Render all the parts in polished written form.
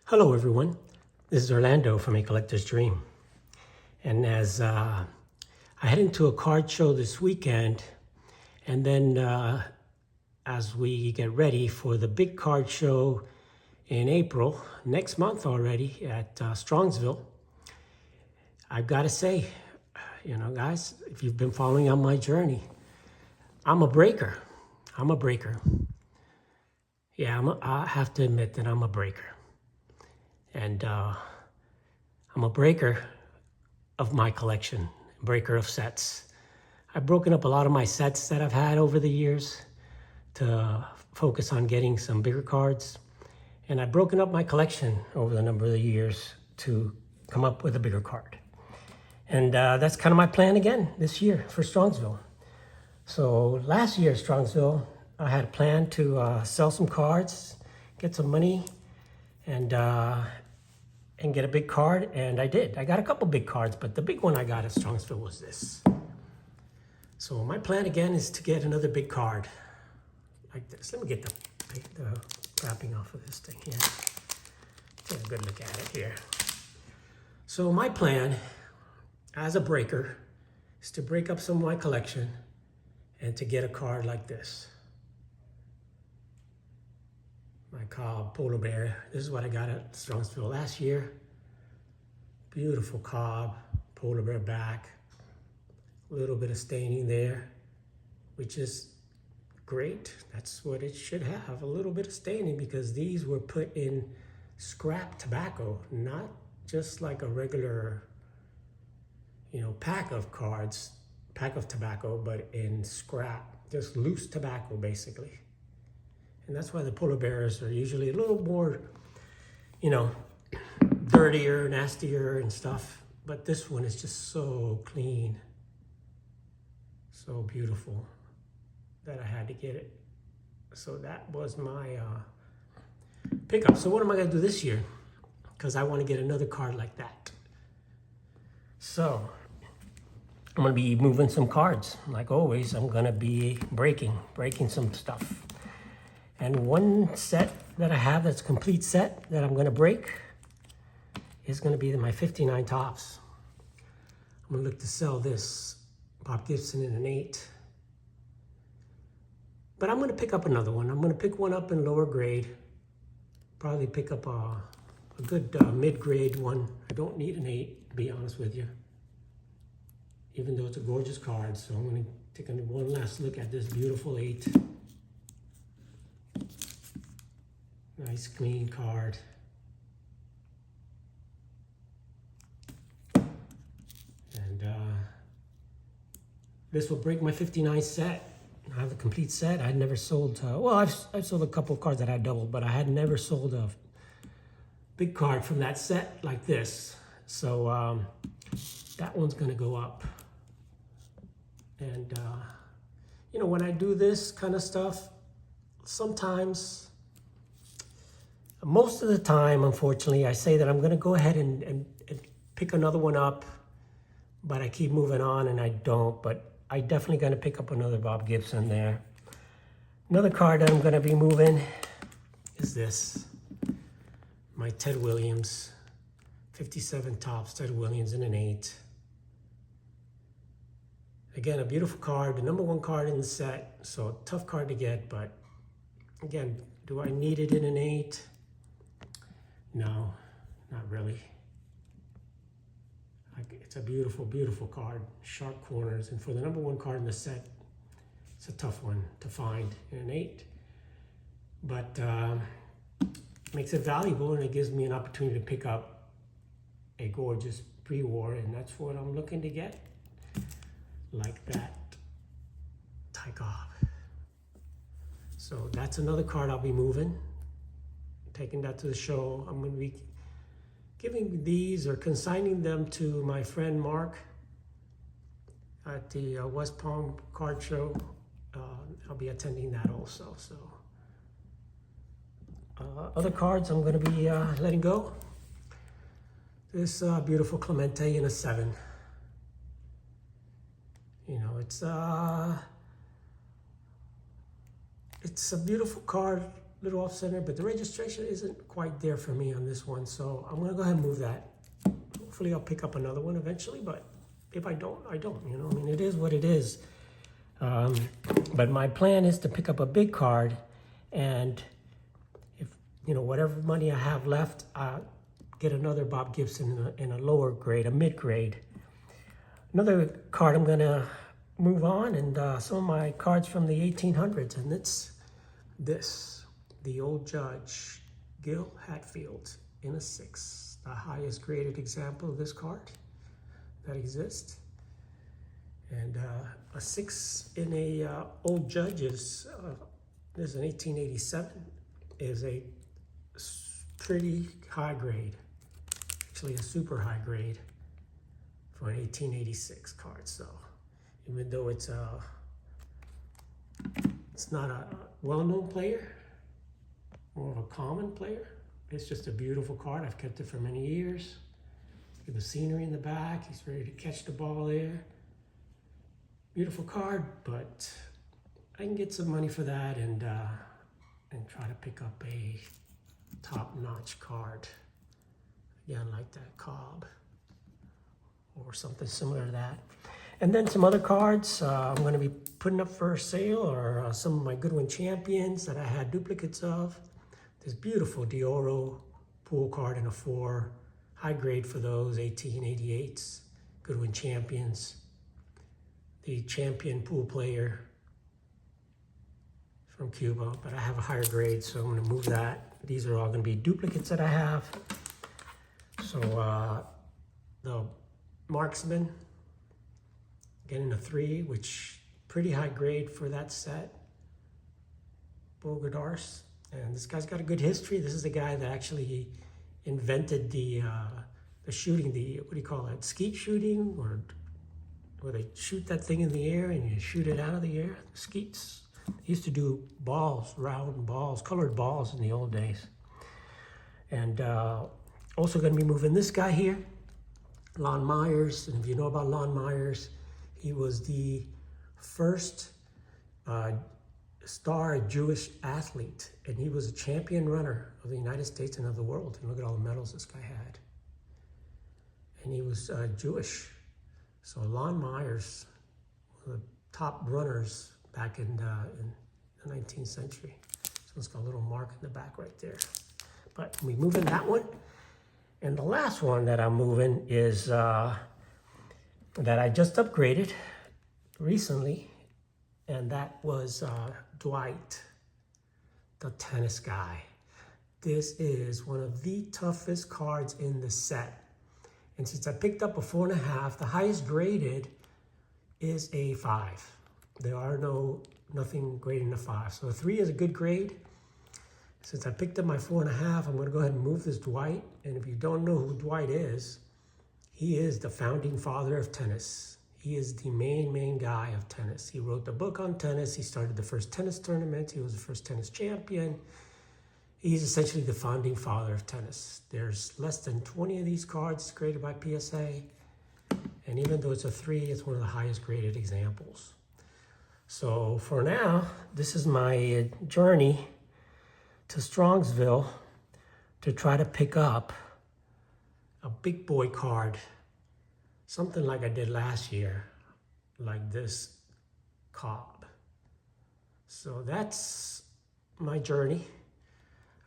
Hello everyone, this is Orlando from A Collector's Dream. And as I head into a card show this weekend, and then as we get ready for the big card show in April, next month already at Strongsville, I've got to say, guys, if you've been following on my journey, I'm a breaker. Yeah, I have to admit that I'm a breaker. And I'm a breaker of my collection, breaker of sets. I've broken up a lot of my sets that I've had over the years to focus on getting some bigger cards. And I've broken up my collection over the number of the years to come up with a bigger card. And that's kind of my plan again this year for Strongsville. So last year at Strongsville, I had a plan to sell some cards, get some money, and get a big card, and I did. I got a couple big cards, but the big one I got at Strongsville was this. So my plan again is to get another big card like this. Let me get the wrapping off of this thing here. Take a good look at it here. So my plan as a breaker is to break up some of my collection and to get a card like this. My Cobb Polar Bear. This is what I got at Strongsville last year. Beautiful Cobb Polar Bear back. A little bit of staining there, which is great. That's what it should have, a little bit of staining, because these were put in scrap tobacco, not just like a regular, pack of cards, pack of tobacco, but in scrap, just loose tobacco basically. And that's why the polar bears are usually a little more, dirtier, nastier and stuff. But this one is just so clean, so beautiful that I had to get it. So that was my pickup. So what am I gonna do this year? Because I want to get another card like that. So I'm gonna be moving some cards. Like always, I'm gonna be breaking some stuff. And one set that I have that's a complete set that I'm gonna break is gonna be my 59 tops. I'm gonna look to sell this Bob Gibson in an 8. But I'm gonna pick up another one. I'm gonna pick one up in lower grade. Probably pick up a good mid-grade one. I don't need an 8, to be honest with you. Even though it's a gorgeous card. So I'm gonna take one last look at this beautiful 8. Nice clean card. And this will break my 59 set. I have a complete set. I had never sold, I've sold a couple of cards that I doubled, but I had never sold a big card from that set like this. So that one's gonna go up. And when I do this kind of stuff, sometimes, most of the time, unfortunately, I say that I'm gonna go ahead and pick another one up, but I keep moving on and I don't. But I definitely gonna pick up another Bob Gibson there. Another card that I'm gonna be moving is this. My Ted Williams, 57 tops, Ted Williams in an 8. Again, a beautiful card, the #1 card in the set, so tough card to get, but again, do I need it in an 8? No, not really. It's a beautiful, beautiful card, sharp corners, and for the #1 card in the set, it's a tough one to find in an 8. But makes it valuable, and it gives me an opportunity to pick up a gorgeous pre-war, and that's what I'm looking to get, like that Tycob. So that's another card I'll be moving, taking that to the show. I'm going to be giving these or consigning them to my friend Mark at the West Palm card show. I'll be attending that also. So other cards I'm going to be letting go. This beautiful Clemente in a 7. It's a beautiful card little off center, but the registration isn't quite there for me on this one. So I'm gonna go ahead and move that. Hopefully I'll pick up another one eventually, but if I don't, I don't, you know, I mean, it is what it is. But my plan is to pick up a big card, and if, you know, whatever money I have left, get another Bob Gibson in a lower grade, a mid grade. Another card I'm gonna move on, and some of my cards from the 1800s, and it's this, the old Judge, Gil Hatfield in a 6, the highest graded example of this card that exists. And a 6 in a old Judge is, this is an 1887, is a pretty high grade, actually a super high grade for an 1886 card. So even though it's not a well-known player, more of a common player, it's just a beautiful card. I've kept it for many years. Look at the scenery in the back. He's ready to catch the ball there. Beautiful card, but I can get some money for that and try to pick up a top-notch card. Again, like that Cobb or something similar to that. And then some other cards I'm going to be putting up for sale, or some of my Goodwin Champions that I had duplicates of. This beautiful Dioro pool card in a 4, high grade for those, 1888s, Goodwin Champions. The champion pool player from Cuba, but I have a higher grade, so I'm going to move that. These are all going to be duplicates that I have. So the Marksman, getting a 3, which pretty high grade for that set. Bogadars, and this guy's got a good history. This is the guy that actually invented the shooting, the, what do you call it, skeet shooting, or where they shoot that thing in the air and you shoot it out of the air. The skeets. He used to do balls, round balls, colored balls in the old days. And also going to be moving this guy here, Lon Myers. And if you know about Lon Myers, he was the first star Jewish athlete, and he was a champion runner of the United States and of the world. And look at all the medals this guy had. And he was Jewish. So Lon Myers, one of the top runners back in the 19th century. So it's got a little mark in the back right there. But we move in that one. And the last one that I'm moving is that I just upgraded recently, and that was Dwight, the tennis guy. This is one of the toughest cards in the set. And since I picked up a 4.5, the highest graded is a 5. There are nothing grading a 5. So a 3 is a good grade. Since I picked up my 4.5, I'm gonna go ahead and move this Dwight. And if you don't know who Dwight is, he is the founding father of tennis. He is the main guy of tennis. He wrote the book on tennis. He started the first tennis tournament. He was the first tennis champion. He's essentially the founding father of tennis. There's less than 20 of these cards graded by PSA. And even though it's a 3, it's one of the highest graded examples. So for now, this is my journey to Strongsville to try to pick up a big boy card, something like I did last year, like this Cobb. So that's my journey.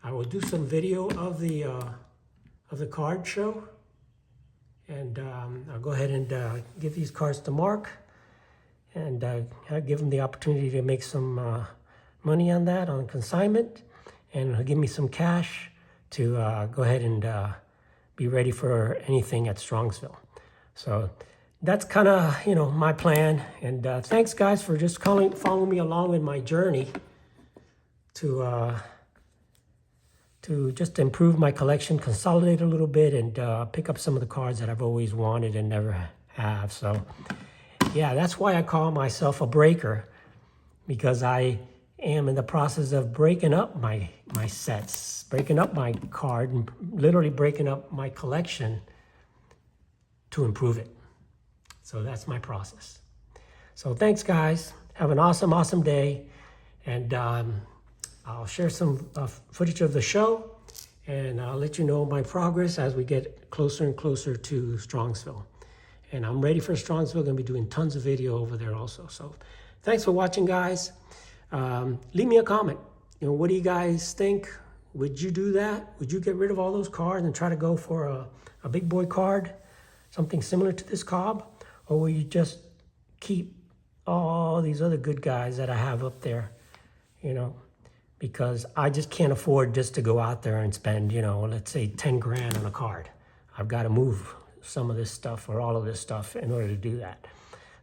I will do some video of the card show, and I'll go ahead and give these cards to Mark, and I'll give him the opportunity to make some money on that, on consignment, and he'll give me some cash to go ahead and be ready for anything at Strongsville. So that's kind of, you know, my plan. And thanks guys for just following me along in my journey to just improve my collection, consolidate a little bit, and pick up some of the cards that I've always wanted and never have. So yeah, that's why I call myself a breaker, because I am in the process of breaking up my sets, breaking up my card, and literally breaking up my collection to improve it. So that's my process. So thanks guys. Have an awesome day. And I'll share some footage of the show, and I'll let you know my progress as we get closer and closer to Strongsville. And I'm ready for Strongsville. Gonna be doing tons of video over there also. So thanks for watching, guys. Leave me a comment. What do you guys think? Would you do that? Would you get rid of all those cards and try to go for a big boy card, something similar to this cob? Or will you just keep all these other good guys that I have up there, because I just can't afford just to go out there and spend, let's say 10 grand on a card. I've got to move some of this stuff or all of this stuff in order to do that.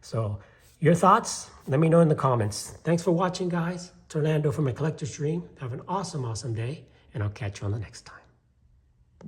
So your thoughts, let me know in the comments. Thanks for watching, guys. It's Orlando from A Collector's Dream. Have an awesome, awesome day, and I'll catch you on the next time.